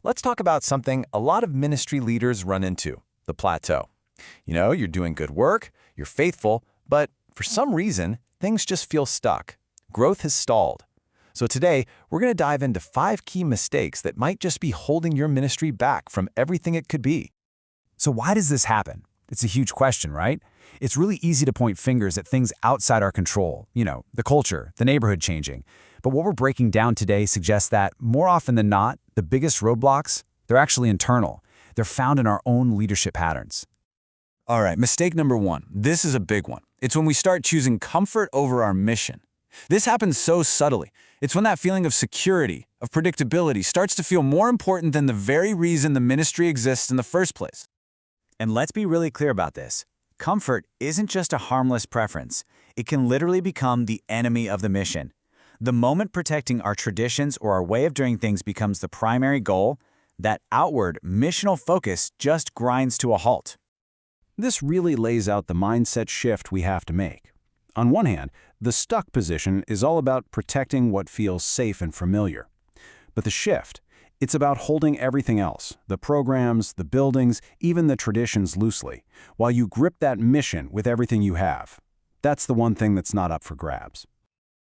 Let's talk about something a lot of ministry leaders run into, the plateau. You're doing good work, you're faithful, but for some reason, things just feel stuck. Growth has stalled. So today, we're going to dive into 5 key mistakes that might just be holding your ministry back from everything it could be. So why does this happen? It's a huge question, right? It's really easy to point fingers at things outside our control, the culture, the neighborhood changing. But what we're breaking down today suggests that, more often than not, the biggest roadblocks, they're actually internal. They're found in our own leadership patterns. All right, mistake number 1. This is a big one. It's when we start choosing comfort over our mission. This happens so subtly. It's when that feeling of security, of predictability, starts to feel more important than the very reason the ministry exists in the first place. And let's be really clear about this. Comfort isn't just a harmless preference. It can literally become the enemy of the mission. The moment protecting our traditions or our way of doing things becomes the primary goal, that outward, missional focus just grinds to a halt. This really lays out the mindset shift we have to make. On one hand, the stuck position is all about protecting what feels safe and familiar. But the shift, it's about holding everything else, the programs, the buildings, even the traditions loosely, while you grip that mission with everything you have. That's the one thing that's not up for grabs.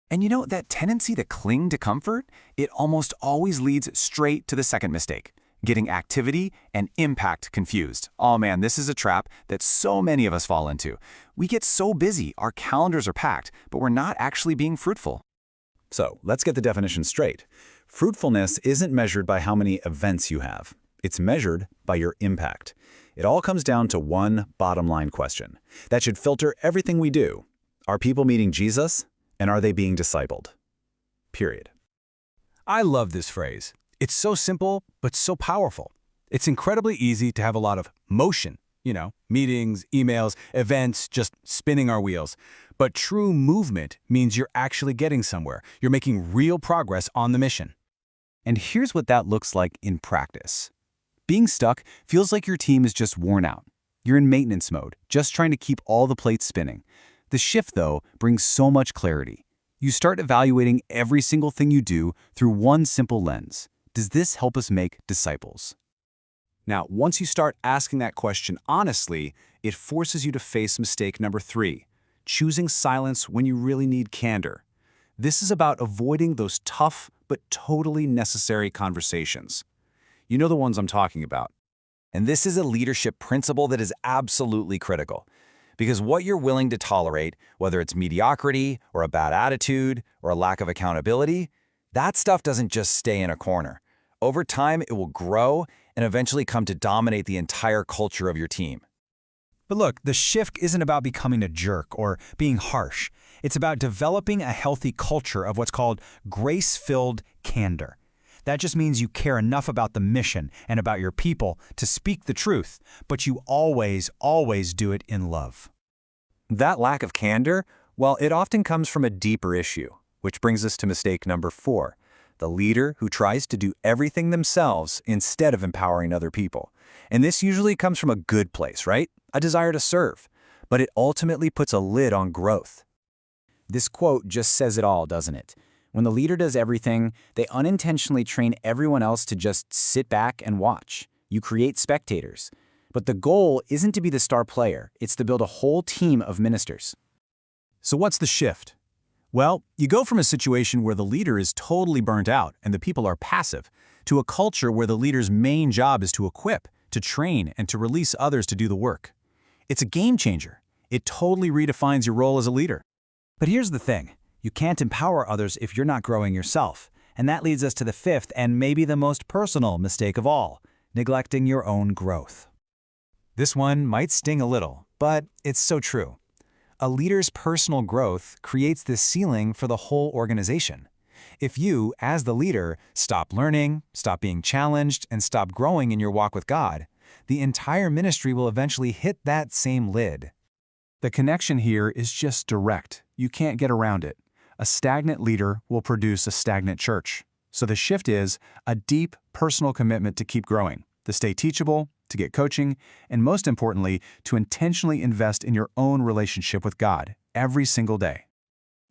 And that tendency to cling to comfort, it almost always leads straight to the second mistake, getting activity and impact confused. Oh man, this is a trap that so many of us fall into. We get so busy, our calendars are packed, but we're not actually being fruitful. So, let's get the definition straight. Fruitfulness isn't measured by how many events you have. It's measured by your impact. It all comes down to one bottom-line question. That should filter everything we do. Are people meeting Jesus? And are they being discipled? Period. I love this phrase. It's so simple, but so powerful. It's incredibly easy to have a lot of motion, meetings, emails, events, just spinning our wheels. But true movement means you're actually getting somewhere. You're making real progress on the mission. And here's what that looks like in practice. Being stuck feels like your team is just worn out. You're in maintenance mode, just trying to keep all the plates spinning. The shift, though, brings so much clarity. You start evaluating every single thing you do through one simple lens. Does this help us make disciples? Now, once you start asking that question honestly, it forces you to face mistake number 3, choosing silence when you really need candor. This is about avoiding those tough but totally necessary conversations. You know the ones I'm talking about. And this is a leadership principle that is absolutely critical. Because what you're willing to tolerate, whether it's mediocrity or a bad attitude or a lack of accountability, that stuff doesn't just stay in a corner. Over time, it will grow and eventually come to dominate the entire culture of your team. But look, the shift isn't about becoming a jerk or being harsh. It's about developing a healthy culture of what's called grace-filled candor. That just means you care enough about the mission and about your people to speak the truth, but you always do it in love. That lack of candor, well, it often comes from a deeper issue, which brings us to mistake number 4, the leader who tries to do everything themselves instead of empowering other people. And this usually comes from a good place, right? A desire to serve. But it ultimately puts a lid on growth. This quote just says it all, doesn't it? When the leader does everything, they unintentionally train everyone else to just sit back and watch. You create spectators. But the goal isn't to be the star player, it's to build a whole team of ministers. So what's the shift? Well, you go from a situation where the leader is totally burnt out and the people are passive, to a culture where the leader's main job is to equip, to train, and to release others to do the work. It's a game changer. It totally redefines your role as a leader. But here's the thing. You can't empower others if you're not growing yourself. And that leads us to the 5th and maybe the most personal mistake of all, neglecting your own growth. This one might sting a little, but it's so true. A leader's personal growth creates this ceiling for the whole organization. If you, as the leader, stop learning, stop being challenged, and stop growing in your walk with God, the entire ministry will eventually hit that same lid. The connection here is just direct. You can't get around it. A stagnant leader will produce a stagnant church. So the shift is a deep personal commitment to keep growing, to stay teachable, to get coaching, and most importantly, to intentionally invest in your own relationship with God every single day.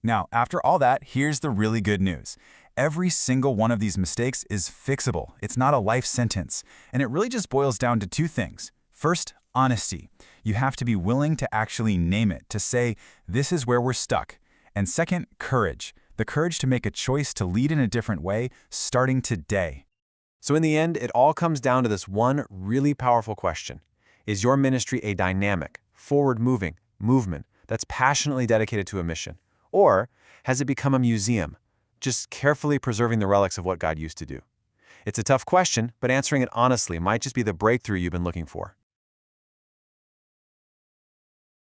Now, after all that, here's the really good news. Every single one of these mistakes is fixable. It's not a life sentence. And it really just boils down to two things. First, honesty. You have to be willing to actually name it, to say, this is where we're stuck. And second, courage. The courage to make a choice to lead in a different way, starting today. So in the end, it all comes down to this one really powerful question. Is your ministry a dynamic, forward-moving movement that's passionately dedicated to a mission? Or has it become a museum, just carefully preserving the relics of what God used to do? It's a tough question, but answering it honestly might just be the breakthrough you've been looking for.